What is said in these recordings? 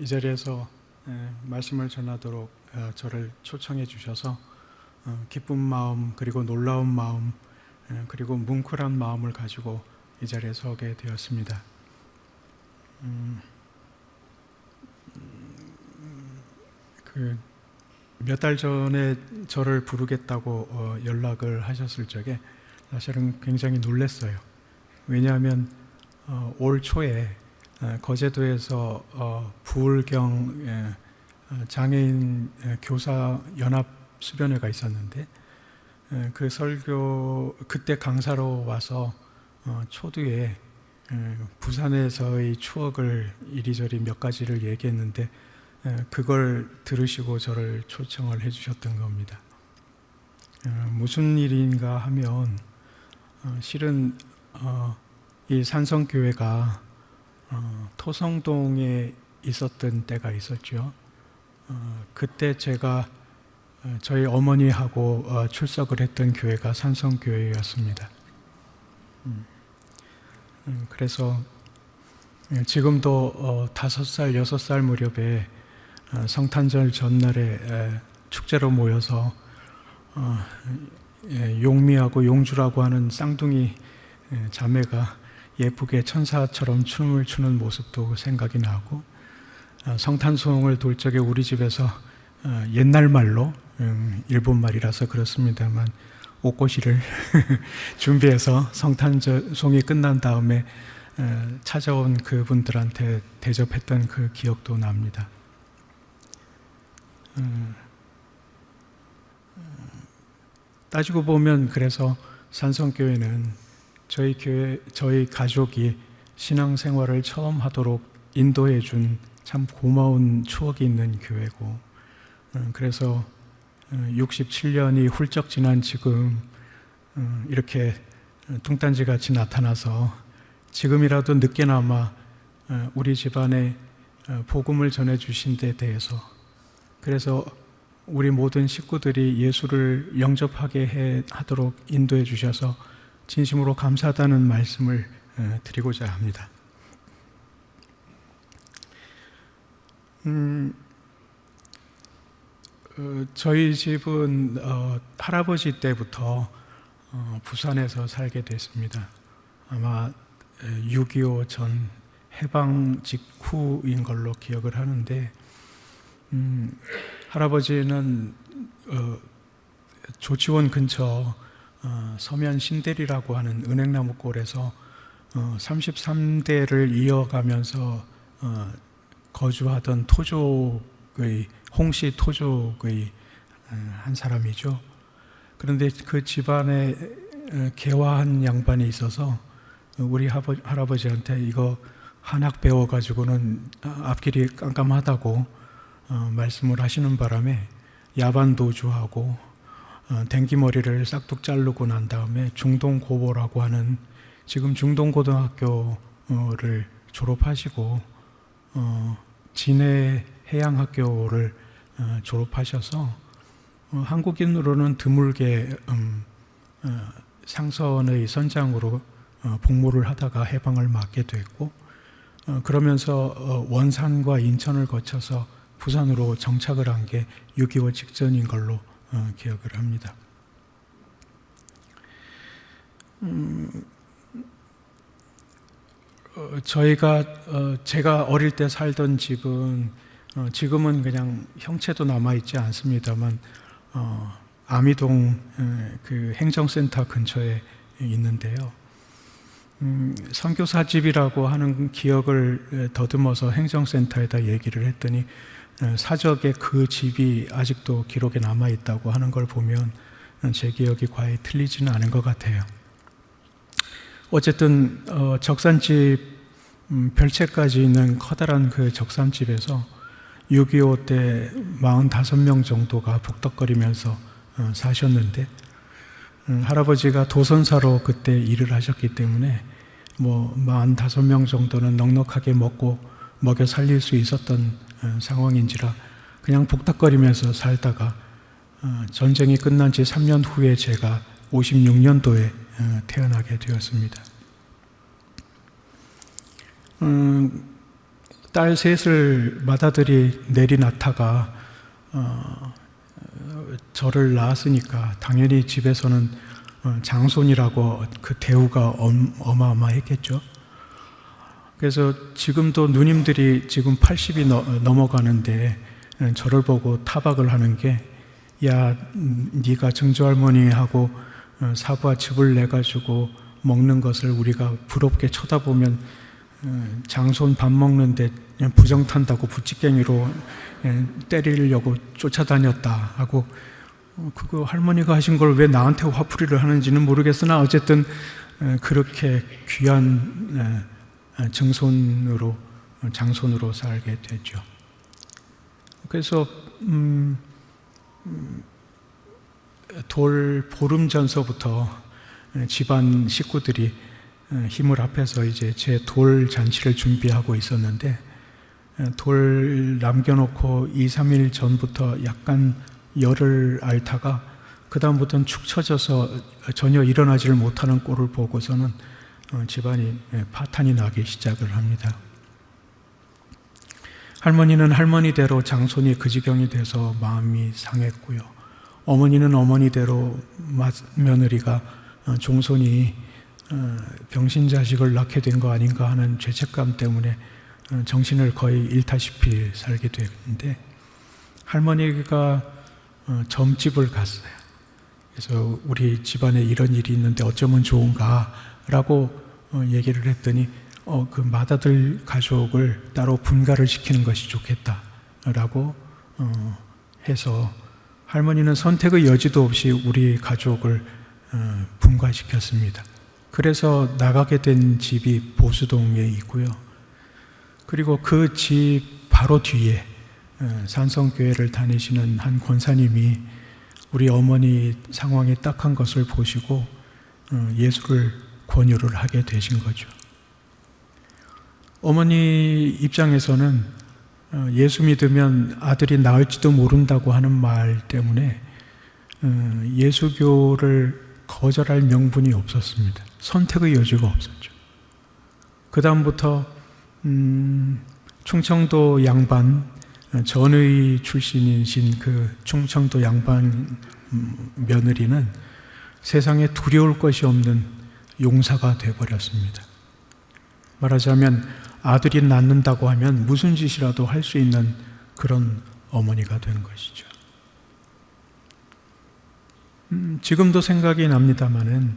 이 자리에서 말씀을 전하도록 저를 초청해 주셔서 기쁜 마음 그리고 놀라운 마음 그리고 뭉클한 마음을 가지고 이 자리에 서게 되었습니다. 몇 달 전에 저를 부르겠다고 연락을 하셨을 적에 사실은 굉장히 놀랐어요. 왜냐하면 올 초에 거제도에서 부울경 장애인 교사 연합 수련회가 있었는데 그 설교 그때 강사로 와서 초두에 부산에서의 추억을 이리저리 몇 가지를 얘기했는데 그걸 들으시고 저를 초청을 해주셨던 겁니다. 무슨 일인가 하면 실은 이 산성교회가 토성동에 있었던 때가 있었죠. 그때 제가 저희 어머니하고 출석을 했던 교회가 산성교회였습니다. 그래서 지금도 5살, 6살 무렵에 성탄절 전날에 축제로 모여서 용미하고 용주라고 하는 쌍둥이 자매가 예쁘게 천사처럼 춤을 추는 모습도 생각이 나고, 성탄송을 돌 적에 우리 집에서 옛날 말로 일본 말이라서 그렇습니다만 옷고시를 준비해서 성탄송이 끝난 다음에 찾아온 그분들한테 대접했던 그 기억도 납니다. 따지고 보면 그래서 산성교회는 저희 가족이 신앙생활을 처음 하도록 인도해 준 참 고마운 추억이 있는 교회고, 그래서 67년이 훌쩍 지난 지금 이렇게 뚱딴지같이 나타나서 지금이라도 늦게나마 우리 집안에 복음을 전해주신 데 대해서, 그래서 우리 모든 식구들이 예수를 영접하게 하도록 인도해 주셔서 진심으로 감사하다는 말씀을 드리고자 합니다. 저희 집은 할아버지 때부터 부산에서 살게 됐습니다. 아마 6.25 전 해방 직후인 걸로 기억을 하는데, 할아버지는 조치원 근처 서면 신대리라고 하는 은행나무골에서 33대를 이어가면서 거주하던 토족의 홍씨 토족의 한 사람이죠. 그런데 그 집안에 개화한 양반이 있어서 우리 할아버지한테 이거 한학 배워가지고는 앞길이 깜깜하다고 말씀을 하시는 바람에 야반도주하고 댕기머리를 싹둑 자르고 난 다음에 중동고보라고 하는, 지금 중동고등학교를 졸업하시고 진해 해양학교를 졸업하셔서 한국인으로는 드물게 상선의 선장으로 복무를 하다가 해방을 맞게 됐고, 그러면서 원산과 인천을 거쳐서 부산으로 정착을 한 게 6.25 직전인 걸로 기억을 합니다. 제가 어릴 때 살던 집은 지금은 그냥 형체도 남아있지 않습니다만 아미동 그 행정센터 근처에 있는데요. 선교사집이라고 하는 기억을 더듬어서 행정센터에다 얘기를 했더니 사적에 그 집이 아직도 기록에 남아있다고 하는 걸 보면 제 기억이 과히 틀리지는 않은 것 같아요. 어쨌든 적산집 별채까지 있는 커다란 그 적산집에서 6.25 때 45명 정도가 북적거리면서 사셨는데, 할아버지가 도선사로 그때 일을 하셨기 때문에 45명 정도는 넉넉하게 먹여 살릴 수 있었던 상황인지라 그냥 북적거리면서 살다가 전쟁이 끝난 지 3년 후에 제가 56년도에 태어나게 되었습니다. 딸 셋을 맏아들이 내리놓다가 저를 낳았으니까 당연히 집에서는 장손이라고 그 대우가 어마어마했겠죠. 그래서 지금도 누님들이 지금 80이 넘어가는데 저를 보고 타박을 하는 게, 야, 네가 증조할머니하고 사부와 즙을 내가지고 먹는 것을 우리가 부럽게 쳐다보면 장손 밥 먹는데 부정 탄다고 부찌깽이로 때리려고 쫓아다녔다 하고, 그거 할머니가 하신 걸 왜 나한테 화풀이를 하는지는 모르겠으나 어쨌든 그렇게 귀한 장손으로 살게 되죠. 그래서 돌 보름 전서부터 집안 식구들이 힘을 합해서 이제 제 돌 잔치를 준비하고 있었는데, 돌 남겨놓고 2, 3일 전부터 약간 열을 앓다가 그 다음부터는 축 처져서 전혀 일어나지를 못하는 꼴을 보고서는 집안이 파탄이 나기 시작을 합니다. 할머니는 할머니대로 장손이 그 지경이 돼서 마음이 상했고요. 어머니는 어머니대로 며느리가 종손이 병신자식을 낳게 된 거 아닌가 하는 죄책감 때문에 정신을 거의 잃다시피 살게 됐는데, 할머니가 점집을 갔어요. 그래서 우리 집안에 이런 일이 있는데 어쩌면 좋은가 라고 얘기를 했더니 그 맏아들 가족을 따로 분가를 시키는 것이 좋겠다 라고 해서 할머니는 선택의 여지도 없이 우리 가족을 분가시켰습니다. 그래서 나가게 된 집이 보수동에 있고요. 그리고 그 집 바로 뒤에 산성교회를 다니시는 한 권사님이 우리 어머니 상황이 딱한 것을 보시고 예수를 권유를 하게 되신 거죠. 어머니 입장에서는 예수 믿으면 아들이 나을지도 모른다고 하는 말 때문에 예수교를 거절할 명분이 없었습니다. 선택의 여지가 없었죠. 그 다음부터 충청도 양반, 전의 출신이신 그 충청도 양반 며느리는 세상에 두려울 것이 없는 용사가 되어버렸습니다. 말하자면 아들이 낳는다고 하면 무슨 짓이라도 할 수 있는 그런 어머니가 된 것이죠. 지금도 생각이 납니다마는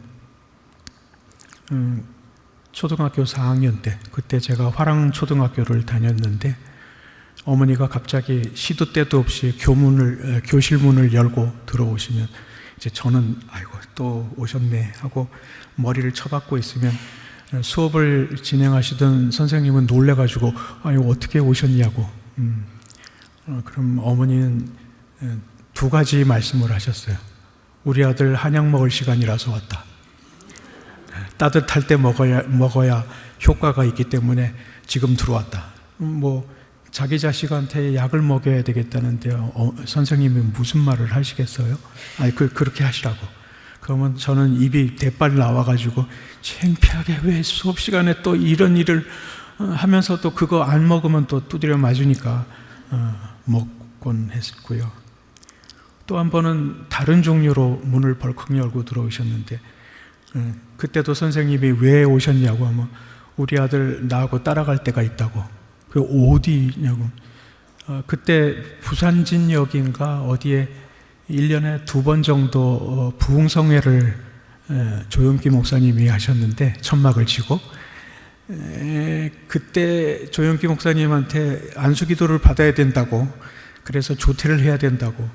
초등학교 4학년 때, 그때 제가 화랑초등학교를 다녔는데 어머니가 갑자기 시도 때도 없이 교실 문을 열고 들어오시면 이제 저는 아이고 또 오셨네 하고 머리를 쳐박고 있으면 수업을 진행하시던 선생님은 놀래가지고 아니 어떻게 오셨냐고. 그럼 어머니는 두 가지 말씀을 하셨어요. 우리 아들 한약 먹을 시간이라서 왔다. 따뜻할 때 먹어야 효과가 있기 때문에 지금 들어왔다. 자기 자식한테 약을 먹여야 되겠다는데요. 선생님이 무슨 말을 하시겠어요? 아니 그렇게 하시라고. 그러면 저는 입이 대빨 나와가지고 창피하게 왜 수업 시간에 또 이런 일을 하면서 또 그거 안 먹으면 또 두드려 맞으니까 먹곤 했고요. 또 한 번은 다른 종류로 문을 벌컥 열고 들어오셨는데 그때도 선생님이 왜 오셨냐고 하면 우리 아들 나하고 따라갈 때가 있다고. 그 어디냐고. 그때 부산진역인가 어디에 1년에 2번 정도 부흥성회를 조영기 목사님이 하셨는데 천막을 치고 그때 조영기 목사님한테 안수기도를 받아야 된다고, 그래서 조퇴를 해야 된다고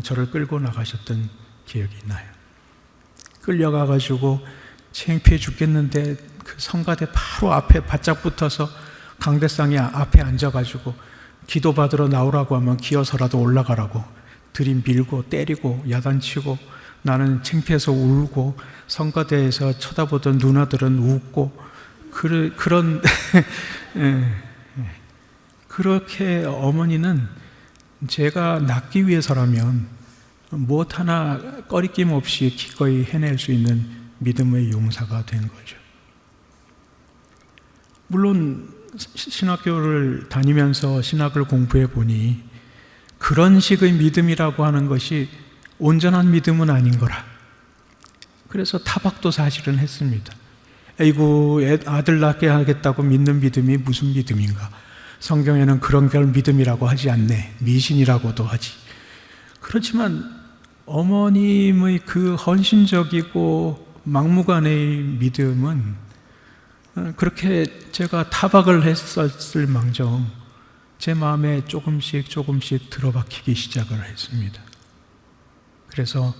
저를 끌고 나가셨던 기억이 나요. 끌려가가지고 창피해 죽겠는데 그 성가대 바로 앞에 바짝 붙어서 강대상이 앞에 앉아가지고 기도 받으러 나오라고 하면 기어서라도 올라가라고 들이밀고 때리고 야단치고, 나는 창피해서 울고 성가대에서 쳐다보던 누나들은 웃고 그런 그렇게 어머니는 제가 낫기 위해서라면 무엇 하나 꺼리낌 없이 기꺼이 해낼 수 있는 믿음의 용사가 된 거죠. 물론 신학교를 다니면서 신학을 공부해 보니 그런 식의 믿음이라고 하는 것이 온전한 믿음은 아닌 거라. 그래서 타박도 사실은 했습니다. 아이고, 아들 낳게 하겠다고 믿는 믿음이 무슨 믿음인가? 성경에는 그런 걸 믿음이라고 하지 않네. 미신이라고도 하지. 그렇지만 어머님의 그 헌신적이고 막무가내의 믿음은 그렇게 제가 타박을 했었을 망정 제 마음에 조금씩 들어박히기 시작을 했습니다. 그래서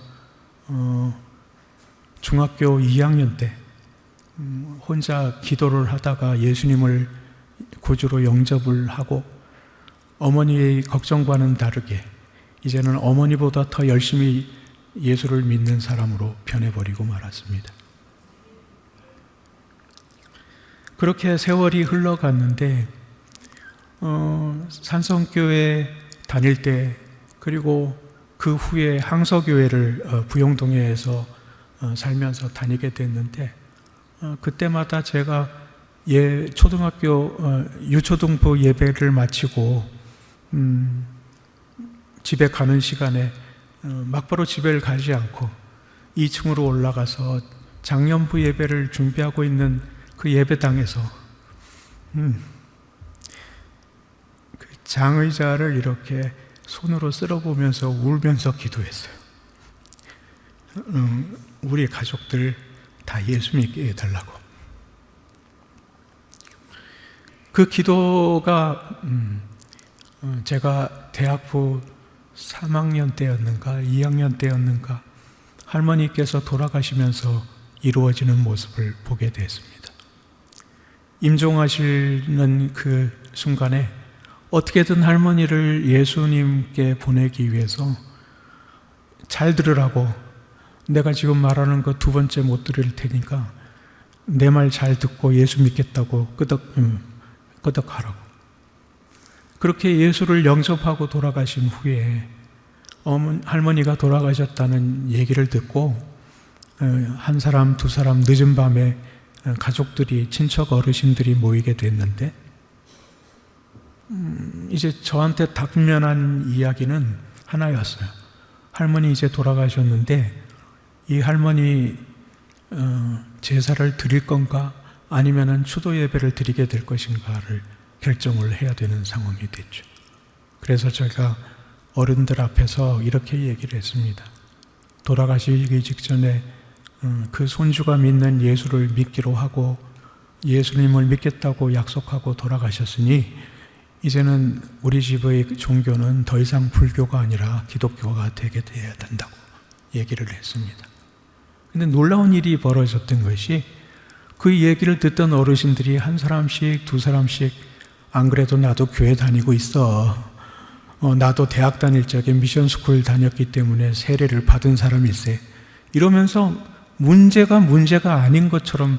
중학교 2학년 때 혼자 기도를 하다가 예수님을 구주로 영접을 하고 어머니의 걱정과는 다르게 이제는 어머니보다 더 열심히 예수를 믿는 사람으로 변해버리고 말았습니다. 그렇게 세월이 흘러갔는데 산성교회 다닐 때 그리고 그 후에 항서교회를 부영동에서 살면서 다니게 됐는데 그때마다 제가 초등학교 유초등부 예배를 마치고 집에 가는 시간에 막바로 집에 가지 않고 2층으로 올라가서 장년부 예배를 준비하고 있는 그 예배당에서 그 장의자를 이렇게 손으로 쓸어보면서 울면서 기도했어요. 우리 가족들 다 예수 믿게 해달라고. 그 기도가 제가 대학부 3학년 때였는가 2학년 때였는가 할머니께서 돌아가시면서 이루어지는 모습을 보게 됐습니다. 임종하시는 그 순간에 어떻게든 할머니를 예수님께 보내기 위해서 잘 들으라고, 내가 지금 말하는 거 두 번째 못 들을 테니까 내 말 잘 듣고 예수 믿겠다고 끄덕하라고. 그렇게 예수를 영접하고 돌아가신 후에 할머니가 돌아가셨다는 얘기를 듣고 한 사람 두 사람 늦은 밤에 가족들이, 친척 어르신들이 모이게 됐는데 이제 저한테 당면한 이야기는 하나였어요. 할머니 이제 돌아가셨는데 이 할머니 제사를 드릴 건가 아니면은 추도 예배를 드리게 될 것인가를 결정을 해야 되는 상황이 됐죠. 그래서 제가 어른들 앞에서 이렇게 얘기를 했습니다. 돌아가시기 직전에 그 손주가 믿는 예수를 믿기로 하고 예수님을 믿겠다고 약속하고 돌아가셨으니 이제는 우리 집의 종교는 더 이상 불교가 아니라 기독교가 되게 돼야 된다고 얘기를 했습니다. 근데 놀라운 일이 벌어졌던 것이 그 얘기를 듣던 어르신들이 한 사람씩 두 사람씩 안 그래도 나도 교회 다니고 있어. 나도 대학 다닐 적에 미션스쿨 다녔기 때문에 세례를 받은 사람일세. 이러면서 문제가 아닌 것처럼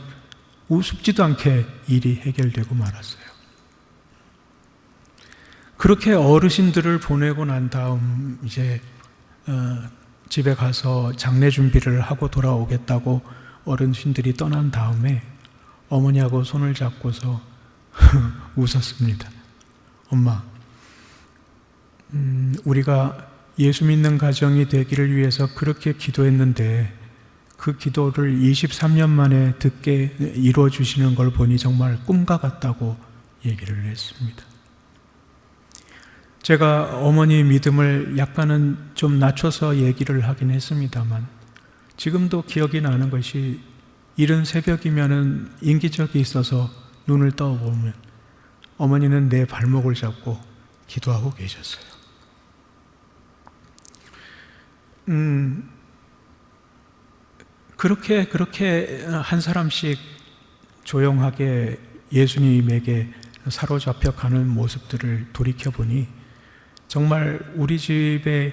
우습지도 않게 일이 해결되고 말았어요. 그렇게 어르신들을 보내고 난 다음 이제 집에 가서 장례 준비를 하고 돌아오겠다고 어르신들이 떠난 다음에 어머니하고 손을 잡고서 웃었습니다. 엄마, 우리가 예수 믿는 가정이 되기를 위해서 그렇게 기도했는데 그 기도를 23년 만에 듣게 이루어 주시는 걸 보니 정말 꿈과 같다고 얘기를 했습니다. 제가 어머니 믿음을 약간은 좀 낮춰서 얘기를 하긴 했습니다만 지금도 기억이 나는 것이 이른 새벽이면은 인기적이 있어서 눈을 떠보면 어머니는 내 발목을 잡고 기도하고 계셨어요. 그렇게 한 사람씩 조용하게 예수님에게 사로잡혀 가는 모습들을 돌이켜보니 정말 우리 집에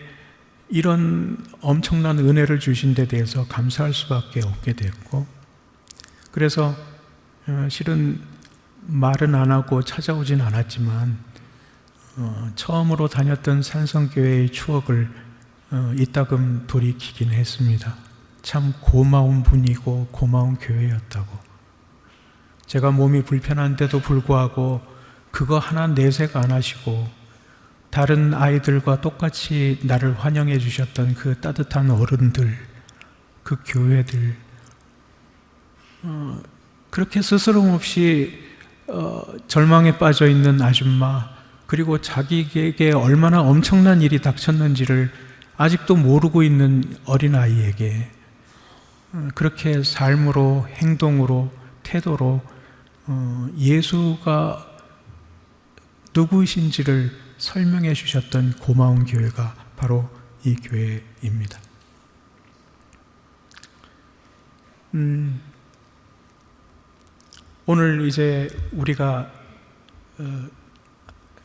이런 엄청난 은혜를 주신 데 대해서 감사할 수밖에 없게 됐고, 그래서 실은 말은 안 하고 찾아오진 않았지만 처음으로 다녔던 산성교회의 추억을 이따금 돌이키긴 했습니다. 참 고마운 분이고 고마운 교회였다고. 제가 몸이 불편한데도 불구하고 그거 하나 내색 안 하시고 다른 아이들과 똑같이 나를 환영해 주셨던 그 따뜻한 어른들, 그 교회들, 그렇게 스스럼 없이 절망에 빠져 있는 아줌마, 그리고 자기에게 얼마나 엄청난 일이 닥쳤는지를 아직도 모르고 있는 어린아이에게 그렇게 삶으로, 행동으로, 태도로 예수가 누구이신지를 설명해 주셨던 고마운 교회가 바로 이 교회입니다. 오늘 이제 우리가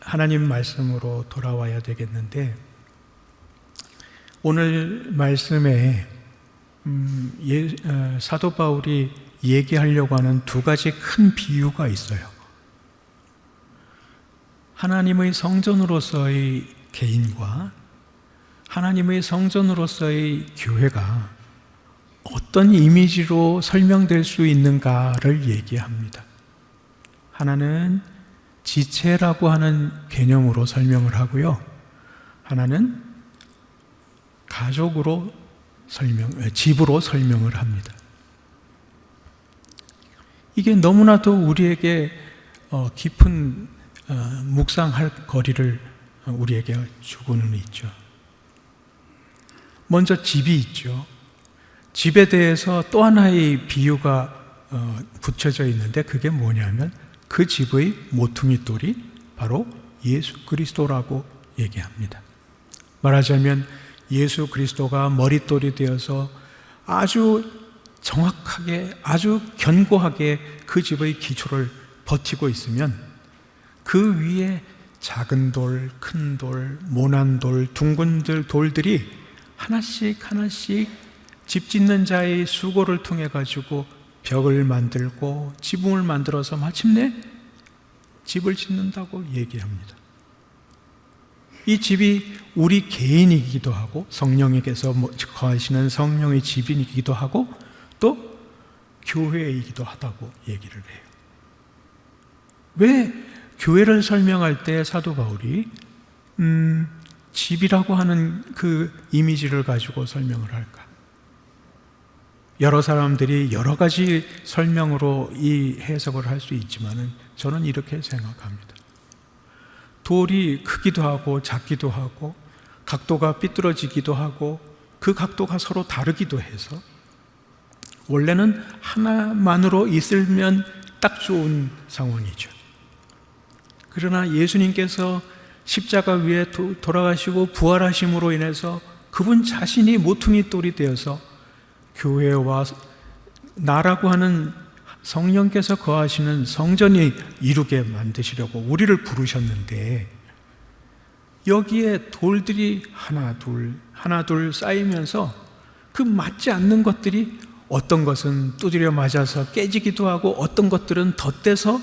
하나님 말씀으로 돌아와야 되겠는데, 오늘 말씀에 사도 바울이 얘기하려고 하는 두 가지 큰 비유가 있어요. 하나님의 성전으로서의 개인과 하나님의 성전으로서의 교회가 어떤 이미지로 설명될 수 있는가를 얘기합니다. 하나는 지체라고 하는 개념으로 설명을 하고요. 하나는 가족으로 집으로 설명을 합니다. 이게 너무나도 우리에게 깊은 묵상할 거리를 우리에게 주고는 있죠. 먼저 집이 있죠. 집에 대해서 또 하나의 비유가 붙여져 있는데, 그게 뭐냐면 그 집의 모퉁이 돌이 바로 예수 그리스도라고 얘기합니다. 말하자면 예수 그리스도가 머릿돌이 되어서 아주 정확하게, 아주 견고하게 그 집의 기초를 버티고 있으면 그 위에 작은 돌, 큰 돌, 모난 돌, 둥근 돌들이 하나씩 하나씩 집 짓는 자의 수고를 통해 가지고 벽을 만들고 지붕을 만들어서 마침내 집을 짓는다고 얘기합니다. 이 집이 우리 개인이기도 하고 성령에게서 거하시는 성령의 집이기도 하고 또 교회이기도 하다고 얘기를 해요. 왜 교회를 설명할 때 사도 바울이 집이라고 하는 그 이미지를 가지고 설명을 할까? 여러 사람들이 여러 가지 설명으로 이 해석을 할 수 있지만은 저는 이렇게 생각합니다. 돌이 크기도 하고 작기도 하고 각도가 삐뚤어지기도 하고 그 각도가 서로 다르기도 해서 원래는 하나만으로 있으면 딱 좋은 상황이죠. 그러나 예수님께서 십자가 위에 돌아가시고 부활하심으로 인해서 그분 자신이 모퉁이 돌이 되어서 교회와 나라고 하는 성령께서 거하시는 성전이 이루게 만드시려고 우리를 부르셨는데, 여기에 돌들이 하나 둘 쌓이면서 그 맞지 않는 것들이 어떤 것은 두드려 맞아서 깨지기도 하고 어떤 것들은 덧대서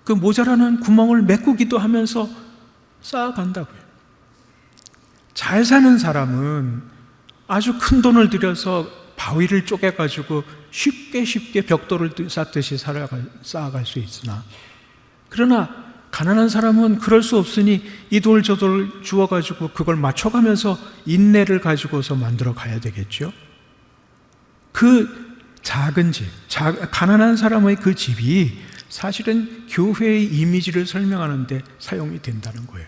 그 모자라는 구멍을 메꾸기도 하면서 쌓아간다고요. 잘 사는 사람은 아주 큰 돈을 들여서 바위를 쪼개가지고 쉽게 벽돌을 쌓듯이 쌓아갈 수 있으나, 그러나 가난한 사람은 그럴 수 없으니 이 돌 저 돌 주워가지고 그걸 맞춰가면서 인내를 가지고서 만들어 가야 되겠죠. 그 작은 집, 가난한 사람의 그 집이 사실은 교회의 이미지를 설명하는 데 사용이 된다는 거예요.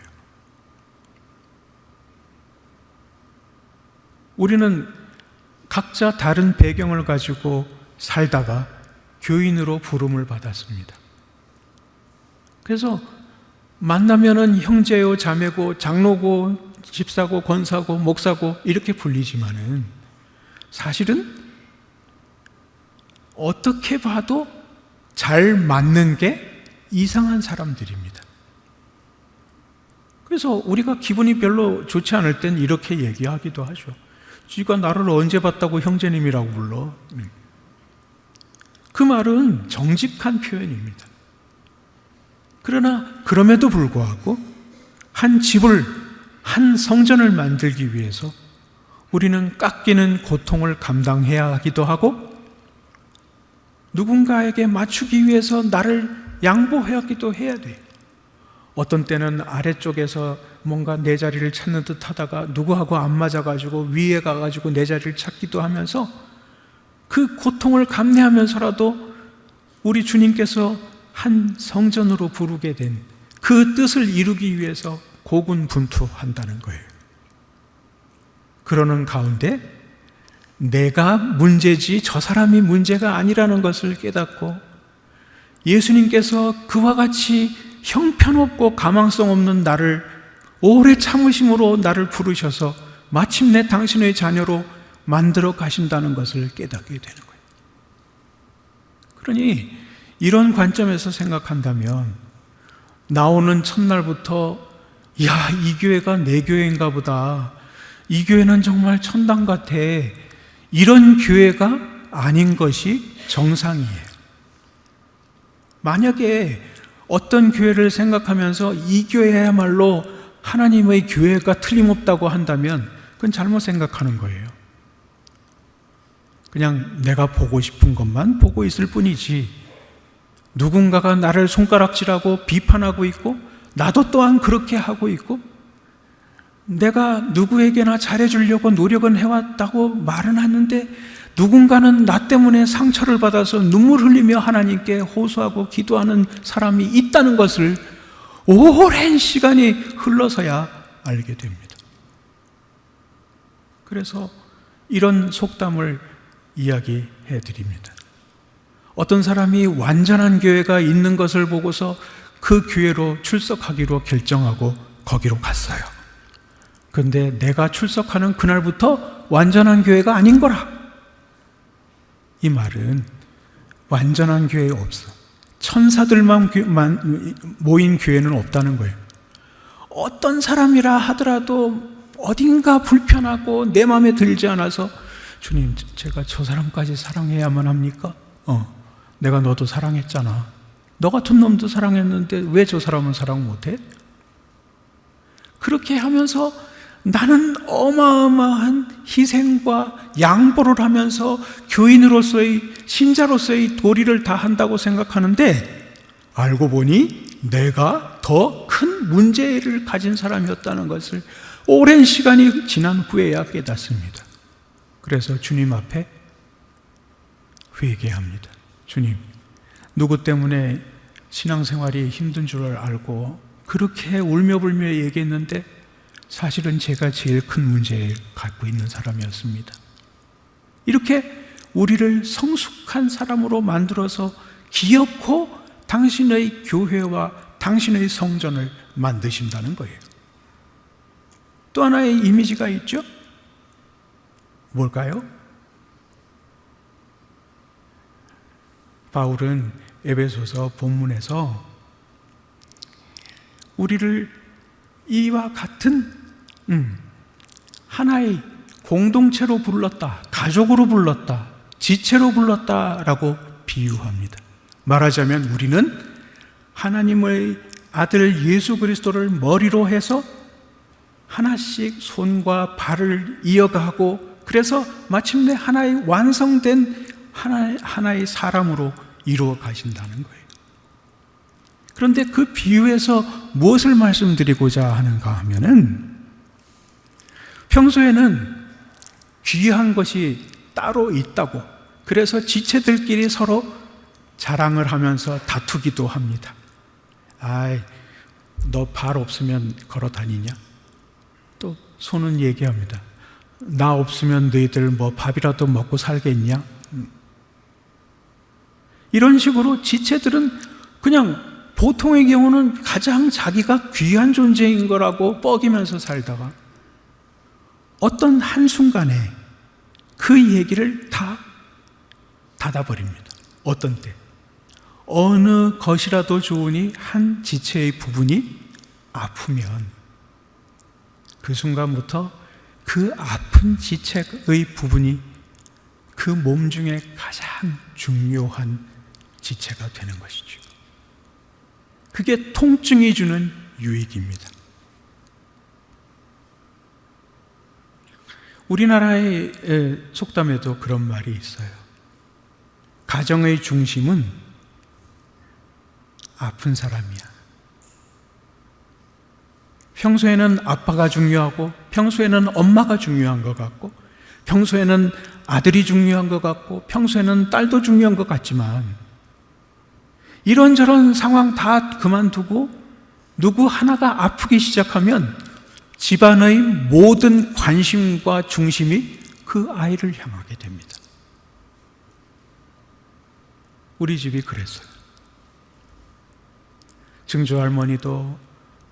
우리는 각자 다른 배경을 가지고 살다가 교인으로 부름을 받았습니다. 그래서 만나면은 형제요, 자매고, 장로고, 집사고, 권사고, 목사고 이렇게 불리지만은 사실은 어떻게 봐도 잘 맞는 게 이상한 사람들입니다. 그래서 우리가 기분이 별로 좋지 않을 땐 이렇게 얘기하기도 하죠. 쥐가 나를 언제 봤다고 형제님이라고 불러? 그 말은 정직한 표현입니다. 그러나 그럼에도 불구하고 한 집을, 한 성전을 만들기 위해서 우리는 깎이는 고통을 감당해야 하기도 하고, 누군가에게 맞추기 위해서 나를 양보하기도 해야 돼. 어떤 때는 아래쪽에서 뭔가 내 자리를 찾는 듯 하다가 누구하고 안 맞아가지고 위에 가가지고 내 자리를 찾기도 하면서 그 고통을 감내하면서라도 우리 주님께서 한 성전으로 부르게 된 그 뜻을 이루기 위해서 고군분투한다는 거예요. 그러는 가운데 내가 문제지 저 사람이 문제가 아니라는 것을 깨닫고 예수님께서 그와 같이 형편없고 가망성 없는 나를 오래 참으심으로 나를 부르셔서 마침내 당신의 자녀로 만들어 가신다는 것을 깨닫게 되는 거예요. 그러니 이런 관점에서 생각한다면 나오는 첫날부터 야, 이 교회가 내 교회인가 보다. 이 교회는 정말 천당 같아. 이런 교회가 아닌 것이 정상이에요. 만약에 어떤 교회를 생각하면서 이 교회야말로 하나님의 교회가 틀림없다고 한다면 그건 잘못 생각하는 거예요. 그냥 내가 보고 싶은 것만 보고 있을 뿐이지 누군가가 나를 손가락질하고 비판하고 있고 나도 또한 그렇게 하고 있고 내가 누구에게나 잘해주려고 노력은 해왔다고 말은 하는데 누군가는 나 때문에 상처를 받아서 눈물 흘리며 하나님께 호소하고 기도하는 사람이 있다는 것을 오랜 시간이 흘러서야 알게 됩니다. 그래서 이런 속담을 이야기해 드립니다. 어떤 사람이 완전한 교회가 있는 것을 보고서 그 교회로 출석하기로 결정하고 거기로 갔어요. 그런데 내가 출석하는 그날부터 완전한 교회가 아닌 거라. 이 말은 완전한 교회 없어. 천사들만 모인 교회는 없다는 거예요. 어떤 사람이라 하더라도 어딘가 불편하고 내 마음에 들지 않아서 주님, 제가 저 사람까지 사랑해야만 합니까? 내가 너도 사랑했잖아. 너 같은 놈도 사랑했는데 왜 저 사람은 사랑 못해? 그렇게 하면서 나는 어마어마한 희생과 양보를 하면서 교인으로서의 신자로서의 도리를 다 한다고 생각하는데 알고 보니 내가 더 큰 문제를 가진 사람이었다는 것을 오랜 시간이 지난 후에야 깨닫습니다. 그래서 주님 앞에 회개합니다. 주님, 누구 때문에 신앙생활이 힘든 줄 알고 그렇게 울며불며 얘기했는데 사실은 제가 제일 큰 문제를 갖고 있는 사람이었습니다. 이렇게 우리를 성숙한 사람으로 만들어서 기어코 당신의 교회와 당신의 성전을 만드신다는 거예요. 또 하나의 이미지가 있죠? 뭘까요? 바울은 에베소서 본문에서 우리를 이와 같은 하나의 공동체로 불렀다, 가족으로 불렀다, 지체로 불렀다라고 비유합니다. 말하자면 우리는 하나님의 아들 예수 그리스도를 머리로 해서 하나씩 손과 발을 이어가고 그래서 마침내 하나의 완성된 하나의 사람으로 이루어 가신다는 거예요. 그런데 그 비유에서 무엇을 말씀드리고자 하는가 하면은 평소에는 귀한 것이 따로 있다고 그래서 지체들끼리 서로 자랑을 하면서 다투기도 합니다. 아이, 너 발 없으면 걸어 다니냐? 또 손은 얘기합니다. 나 없으면 너희들 뭐 밥이라도 먹고 살겠냐? 이런 식으로 지체들은 그냥 보통의 경우는 가장 자기가 귀한 존재인 거라고 뻐기면서 살다가 어떤 한순간에 그 얘기를 다 닫아버립니다. 어떤 때 어느 것이라도 좋으니 한 지체의 부분이 아프면 그 순간부터 그 아픈 지체의 부분이 그 몸 중에 가장 중요한 지체가 되는 것이죠. 그게 통증이 주는 유익입니다. 우리나라의 속담에도 그런 말이 있어요. 가정의 중심은 아픈 사람이야. 평소에는 아빠가 중요하고, 평소에는 엄마가 중요한 것 같고, 평소에는 아들이 중요한 것 같고, 평소에는 딸도 중요한 것 같지만, 이런저런 상황 다 그만두고 누구 하나가 아프기 시작하면 집안의 모든 관심과 중심이 그 아이를 향하게 됩니다. 우리 집이 그랬어요. 증조 할머니도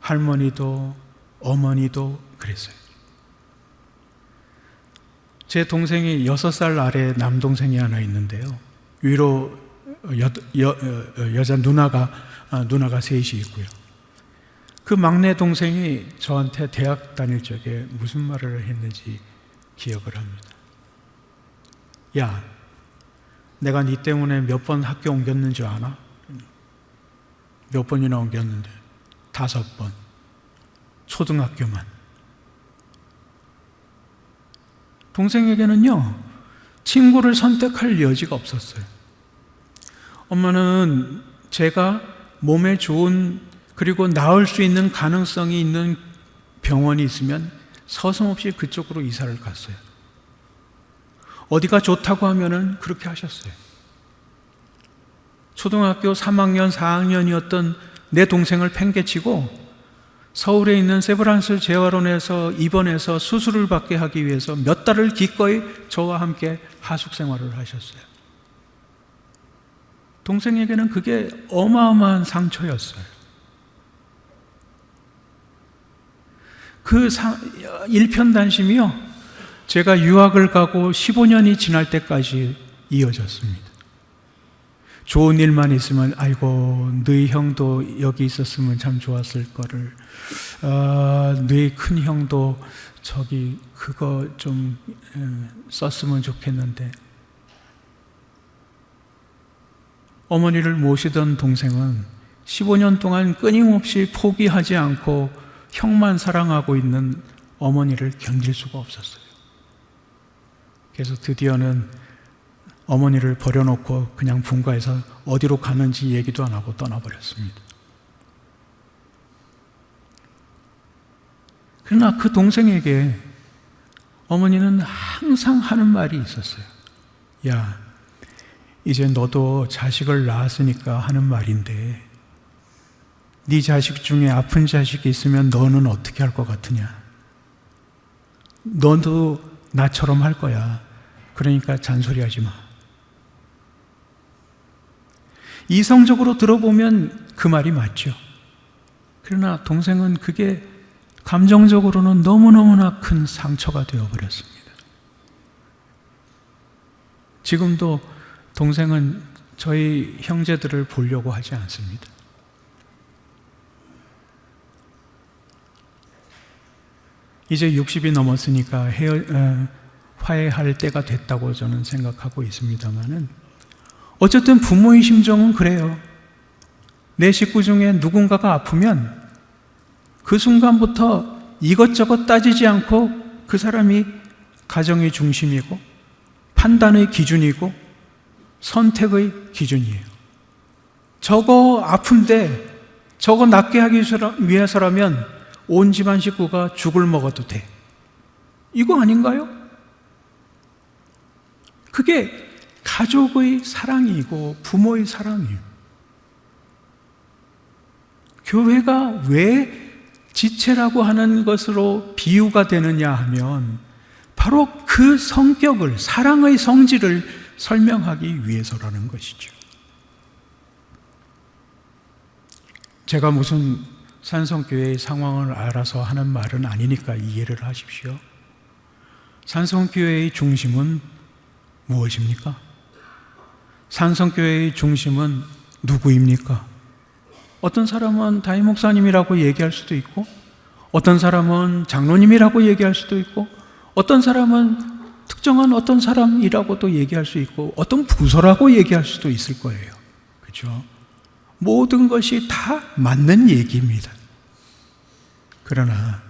할머니도 어머니도 그랬어요. 제 동생이 6살 아래 남동생이 하나 있는데요. 위로 여자 누나가 셋이 있고요. 그 막내 동생이 저한테 대학 다닐 적에 무슨 말을 했는지 기억을 합니다. 야, 내가 네 때문에 몇 번 학교 옮겼는 줄 아나? 몇 번이나 옮겼는데 5번. 초등학교만. 동생에게는요, 친구를 선택할 여지가 없었어요. 엄마는 제가 몸에 좋은, 그리고 나을 수 있는 가능성이 있는 병원이 있으면 서슴없이 그쪽으로 이사를 갔어요. 어디가 좋다고 하면은 그렇게 하셨어요. 초등학교 3학년, 4학년이었던 내 동생을 팽개치고 서울에 있는 세브란스 재활원에서 입원해서 수술을 받게 하기 위해서 몇 달을 기꺼이 저와 함께 하숙 생활을 하셨어요. 동생에게는 그게 어마어마한 상처였어요. 그 일편단심이요, 제가 유학을 가고 15년이 지날 때까지 이어졌습니다. 좋은 일만 있으면 아이고 너희 형도 여기 있었으면 참 좋았을 거를, 너희 큰 형도 저기 그거 좀 썼으면 좋겠는데. 어머니를 모시던 동생은 15년 동안 끊임없이 포기하지 않고 형만 사랑하고 있는 어머니를 견딜 수가 없었어요. 그래서 드디어는 어머니를 버려놓고 그냥 분가해서 어디로 가는지 얘기도 안 하고 떠나버렸습니다. 그러나 그 동생에게 어머니는 항상 하는 말이 있었어요. 야, 이제 너도 자식을 낳았으니까 하는 말인데, 네 자식 중에 아픈 자식이 있으면 너는 어떻게 할 것 같으냐? 너도 나처럼 할 거야. 그러니까 잔소리하지 마. 이성적으로 들어보면 그 말이 맞죠. 그러나 동생은 그게 감정적으로는 너무너무나 큰 상처가 되어버렸습니다. 지금도 동생은 저희 형제들을 보려고 하지 않습니다. 이제 60이 넘었으니까 화해할 때가 됐다고 저는 생각하고 있습니다만은, 어쨌든 부모의 심정은 그래요. 내 식구 중에 누군가가 아프면 그 순간부터 이것저것 따지지 않고 그 사람이 가정의 중심이고 판단의 기준이고 선택의 기준이에요. 저거 아픈데 저거 낫게 하기 위해서라면 온 집안 식구가 죽을 먹어도 돼. 이거 아닌가요? 그게 가족의 사랑이고 부모의 사랑이에요. 교회가 왜 지체라고 하는 것으로 비유가 되느냐 하면 바로 그 성격을, 사랑의 성질을 설명하기 위해서라는 것이죠. 제가 무슨 산성교회의 상황을 알아서 하는 말은 아니니까 이해를 하십시오. 산성교회의 중심은 무엇입니까? 산성교회의 중심은 누구입니까? 어떤 사람은 담임 목사님이라고 얘기할 수도 있고, 어떤 사람은 장로님이라고 얘기할 수도 있고, 어떤 사람은 특정한 어떤 사람이라고도 얘기할 수 있고, 어떤 부서라고 얘기할 수도 있을 거예요. 그렇죠? 모든 것이 다 맞는 얘기입니다. 그러나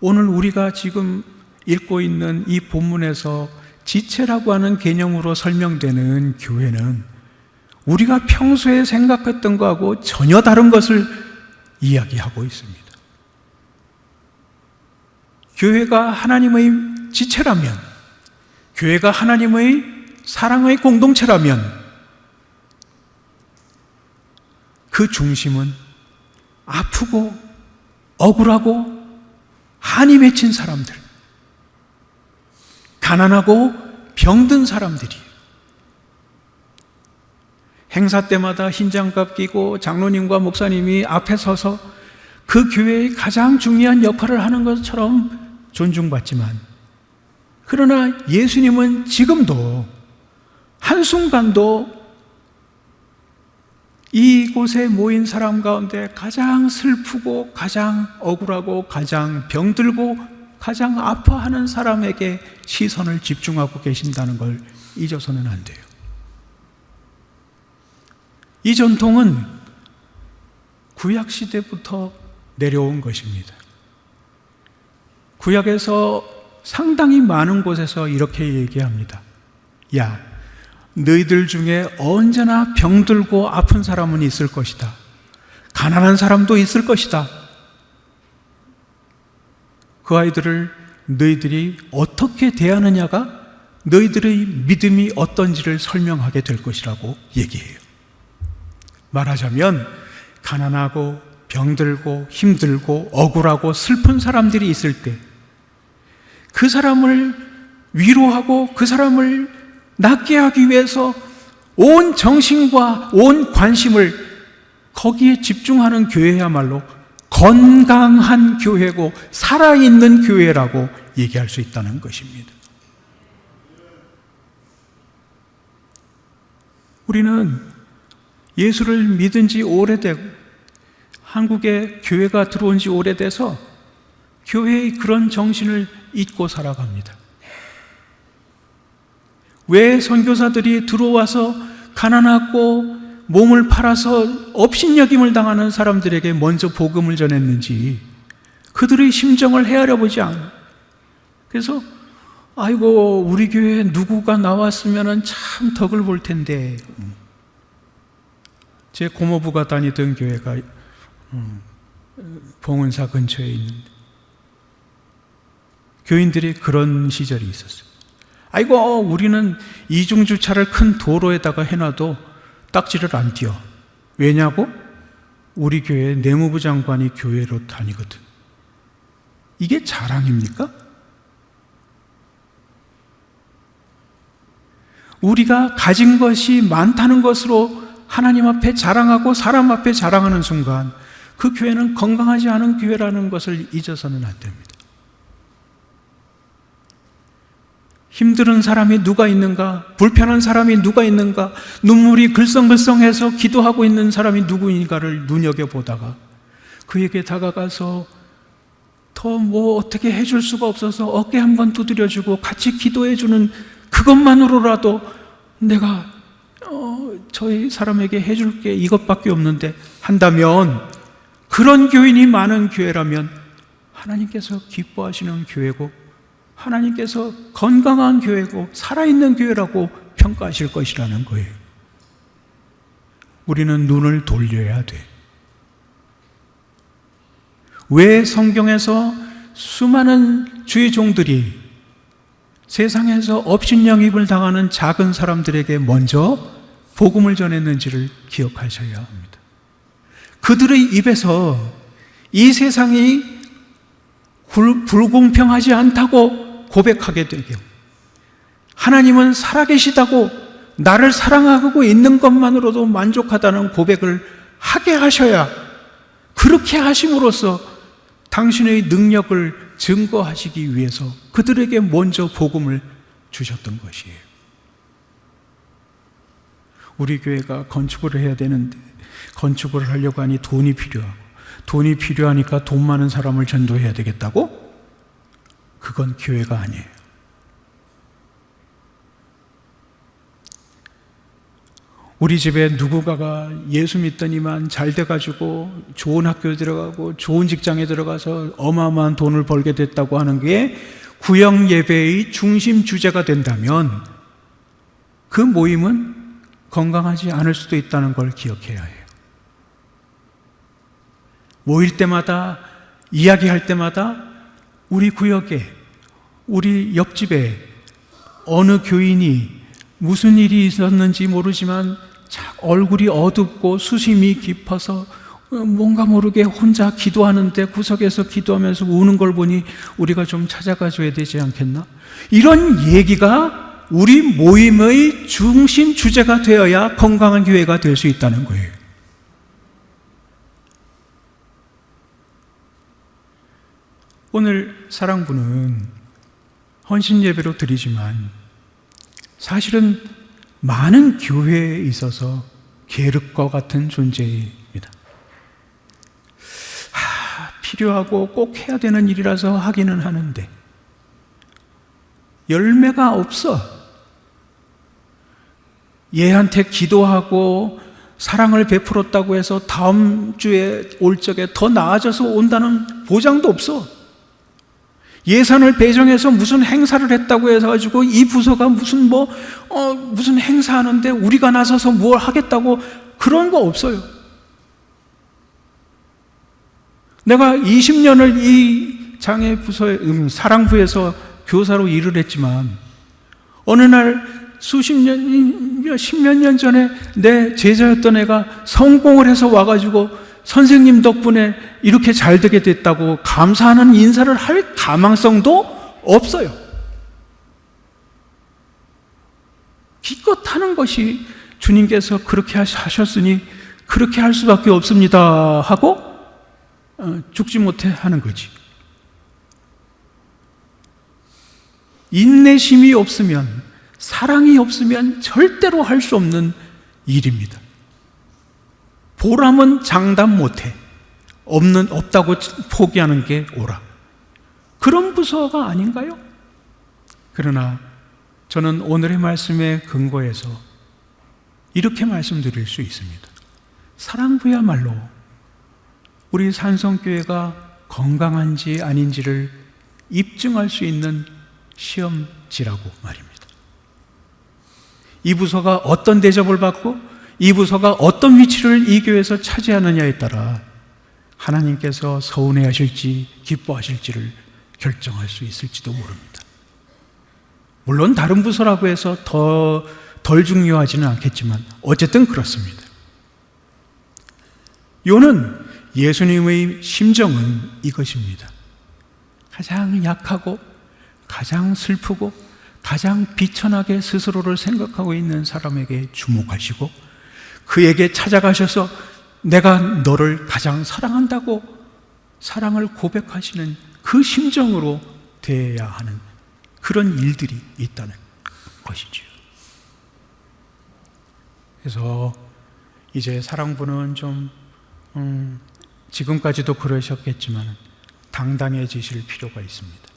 오늘 우리가 지금 읽고 있는 이 본문에서 지체라고 하는 개념으로 설명되는 교회는 우리가 평소에 생각했던 것하고 전혀 다른 것을 이야기하고 있습니다. 교회가 하나님의 지체라면, 교회가 하나님의 사랑의 공동체라면 그 중심은 아프고 억울하고 한이 맺힌 사람들, 가난하고 병든 사람들이에요. 행사 때마다 흰장갑 끼고 장로님과 목사님이 앞에 서서 그 교회의 가장 중요한 역할을 하는 것처럼 존중받지만, 그러나 예수님은 지금도 한순간도 이곳에 모인 사람 가운데 가장 슬프고 가장 억울하고 가장 병들고 가장 아파하는 사람에게 시선을 집중하고 계신다는 걸 잊어서는 안 돼요. 이 전통은 구약시대부터 내려온 것입니다. 구약에서 상당히 많은 곳에서 이렇게 얘기합니다. 야, 너희들 중에 언제나 병들고 아픈 사람은 있을 것이다. 가난한 사람도 있을 것이다. 그 아이들을 너희들이 어떻게 대하느냐가 너희들의 믿음이 어떤지를 설명하게 될 것이라고 얘기해요. 말하자면 가난하고 병들고 힘들고 억울하고 슬픈 사람들이 있을 때 그 사람을 위로하고 그 사람을 낫게 하기 위해서 온 정신과 온 관심을 거기에 집중하는 교회야말로 건강한 교회고 살아있는 교회라고 얘기할 수 있다는 것입니다. 우리는 예수를 믿은 지 오래되고 한국에 교회가 들어온 지 오래돼서 교회의 그런 정신을 잊고 살아갑니다. 왜 선교사들이 들어와서 가난하고 몸을 팔아서 업신여김을 당하는 사람들에게 먼저 복음을 전했는지 그들의 심정을 헤아려 보지 않아요. 그래서 아이고 우리 교회에 누구가 나왔으면 참 덕을 볼 텐데. 제 고모부가 다니던 교회가 봉은사 근처에 있는데 교인들이 그런 시절이 있었어요. 아이고 우리는 이중주차를 큰 도로에다가 해놔도 딱지를 안 띄어. 왜냐고? 우리 교회 내무부 장관이 교회로 다니거든. 이게 자랑입니까? 우리가 가진 것이 많다는 것으로 하나님 앞에 자랑하고 사람 앞에 자랑하는 순간 그 교회는 건강하지 않은 교회라는 것을 잊어서는 안 됩니다. 힘든 사람이 누가 있는가? 불편한 사람이 누가 있는가? 눈물이 글썽글썽해서 기도하고 있는 사람이 누구인가를 눈여겨보다가 그에게 다가가서 더 뭐 어떻게 해줄 수가 없어서 어깨 한번 두드려주고 같이 기도해주는 그것만으로라도 내가 저희 사람에게 해줄 게 이것밖에 없는데 한다면 그런 교인이 많은 교회라면 하나님께서 기뻐하시는 교회고 하나님께서 건강한 교회고 살아있는 교회라고 평가하실 것이라는 거예요. 우리는 눈을 돌려야 돼. 왜 성경에서 수많은 주의 종들이 세상에서 업신여김을 당하는 작은 사람들에게 먼저 복음을 전했는지를 기억하셔야 합니다. 그들의 입에서 이 세상이 불공평하지 않다고 고백하게 되고 하나님은 살아계시다고 나를 사랑하고 있는 것만으로도 만족하다는 고백을 하게 하셔야 그렇게 하심으로써 당신의 능력을 증거하시기 위해서 그들에게 먼저 복음을 주셨던 것이에요. 우리 교회가 건축을 해야 되는데 건축을 하려고 하니 돈이 필요하고 돈이 필요하니까 돈 많은 사람을 전도해야 되겠다고? 그건 교회가 아니에요. 우리 집에 누구가가 예수 믿더니만 잘 돼가지고 좋은 학교에 들어가고 좋은 직장에 들어가서 어마어마한 돈을 벌게 됐다고 하는 게 구역 예배의 중심 주제가 된다면 그 모임은 건강하지 않을 수도 있다는 걸 기억해야 해요. 모일 때마다, 이야기할 때마다 우리 구역에, 우리 옆집에 어느 교인이 무슨 일이 있었는지 모르지만 얼굴이 어둡고 수심이 깊어서 뭔가 모르게 혼자 기도하는데 구석에서 기도하면서 우는 걸 보니 우리가 좀 찾아가 줘야 되지 않겠나? 이런 얘기가 우리 모임의 중심 주제가 되어야 건강한 교회가 될 수 있다는 거예요. 오늘 사랑부는 헌신 예배로 드리지만 사실은 많은 교회에 있어서 계륵과 같은 존재입니다. 필요하고 꼭 해야 되는 일이라서 하기는 하는데 열매가 없어. 얘한테 기도하고 사랑을 베풀었다고 해서 다음 주에 올 적에 더 나아져서 온다는 보장도 없어. 예산을 배정해서 무슨 행사를 했다고 해서 가지고 이 부서가 무슨 무슨 행사하는데 우리가 나서서 뭘 하겠다고 그런 거 없어요. 내가 20년을 이 장애 부서에 사랑부에서 교사로 일을 했지만 어느 날 십몇 년 전에 내 제자였던 애가 성공을 해서 와가지고 선생님 덕분에 이렇게 잘 되게 됐다고 감사하는 인사를 할 가망성도 없어요. 기껏 하는 것이 주님께서 그렇게 하셨으니 그렇게 할 수밖에 없습니다 하고 죽지 못해 하는 거지. 인내심이 없으면, 사랑이 없으면 절대로 할 수 없는 일입니다. 보람은 장담 못해. 없다고 포기하는 게 옳아. 그런 부서가 아닌가요? 그러나 저는 오늘의 말씀에 근거해서 이렇게 말씀드릴 수 있습니다. 사랑부야말로 우리 산성교회가 건강한지 아닌지를 입증할 수 있는 시험지라고 말입니다. 이 부서가 어떤 대접을 받고 이 부서가 어떤 위치를 이 교회에서 차지하느냐에 따라 하나님께서 서운해하실지 기뻐하실지를 결정할 수 있을지도 모릅니다. 물론 다른 부서라고 해서 덜 중요하지는 않겠지만 어쨌든 그렇습니다. 요는 예수님의 심정은 이것입니다. 가장 약하고 가장 슬프고 가장 비천하게 스스로를 생각하고 있는 사람에게 주목하시고 그에게 찾아가셔서 내가 너를 가장 사랑한다고 사랑을 고백하시는 그 심정으로 대해야 하는 그런 일들이 있다는 것이죠. 그래서 이제 사랑부는 좀 지금까지도 그러셨겠지만 당당해지실 필요가 있습니다.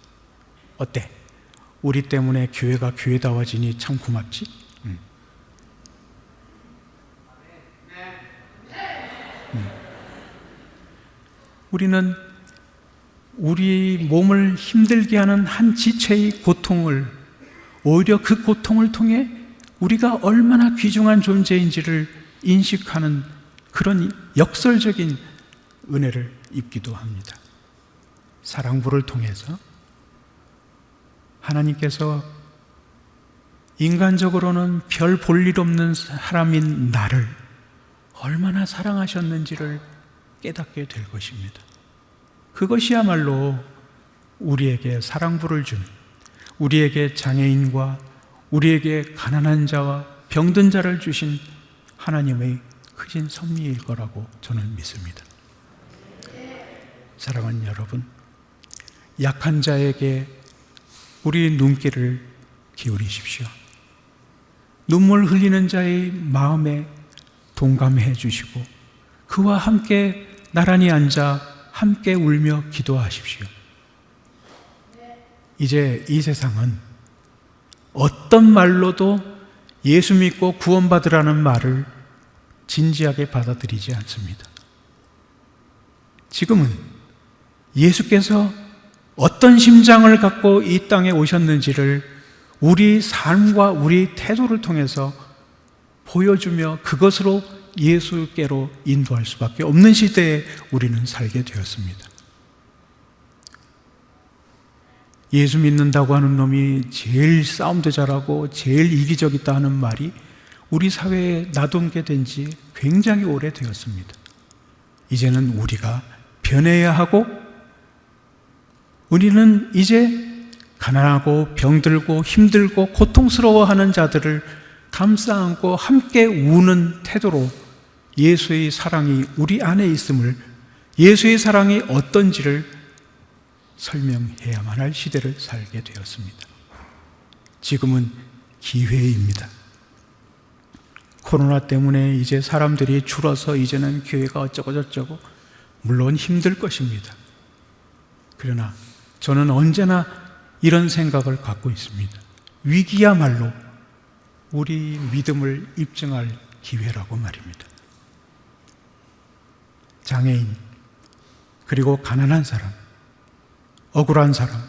어때? 우리 때문에 교회가 교회다워지니 참 고맙지? 우리는 우리 몸을 힘들게 하는 한 지체의 고통을 오히려 그 고통을 통해 우리가 얼마나 귀중한 존재인지를 인식하는 그런 역설적인 은혜를 입기도 합니다. 사랑부를 통해서 하나님께서 인간적으로는 별 볼 일 없는 사람인 나를 얼마나 사랑하셨는지를 깨닫게 될 것입니다. 그것이야말로 우리에게 사랑부를 준, 우리에게 장애인과 우리에게 가난한 자와 병든 자를 주신 하나님의 크신 섭리일 거라고 저는 믿습니다. 사랑하는 여러분, 약한 자에게 우리 눈길을 기울이십시오. 눈물 흘리는 자의 마음에 동감해 주시고 그와 함께 나란히 앉아 함께 울며 기도하십시오. 이제 이 세상은 어떤 말로도 예수 믿고 구원받으라는 말을 진지하게 받아들이지 않습니다. 지금은 예수께서 어떤 심장을 갖고 이 땅에 오셨는지를 우리 삶과 우리 태도를 통해서 보여주며 그것으로 예수께로 인도할 수밖에 없는 시대에 우리는 살게 되었습니다. 예수 믿는다고 하는 놈이 제일 싸움도 잘하고 제일 이기적이다 하는 말이 우리 사회에 나동게 된 지 굉장히 오래되었습니다. 이제는 우리가 변해야 하고, 우리는 이제 가난하고 병들고 힘들고 고통스러워하는 자들을 감싸 안고 함께 우는 태도로 예수의 사랑이 우리 안에 있음을, 예수의 사랑이 어떤지를 설명해야만 할 시대를 살게 되었습니다. 지금은 기회입니다. 코로나 때문에 이제 사람들이 줄어서 이제는 교회가 어쩌고 저쩌고, 물론 힘들 것입니다. 그러나 저는 언제나 이런 생각을 갖고 있습니다. 위기야말로 우리 믿음을 입증할 기회라고 말입니다. 장애인, 그리고 가난한 사람, 억울한 사람,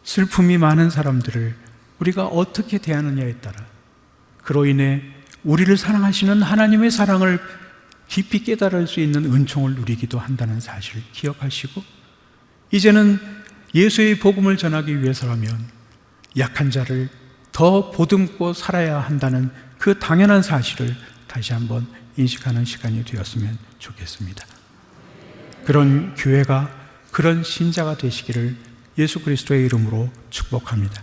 슬픔이 많은 사람들을 우리가 어떻게 대하느냐에 따라 그로 인해 우리를 사랑하시는 하나님의 사랑을 깊이 깨달을 수 있는 은총을 누리기도 한다는 사실을 기억하시고, 이제는 예수의 복음을 전하기 위해서라면 약한 자를 더 보듬고 살아야 한다는 그 당연한 사실을 다시 한번 인식하는 시간이 되었으면 좋겠습니다. 그런 교회가, 그런 신자가 되시기를 예수 그리스도의 이름으로 축복합니다.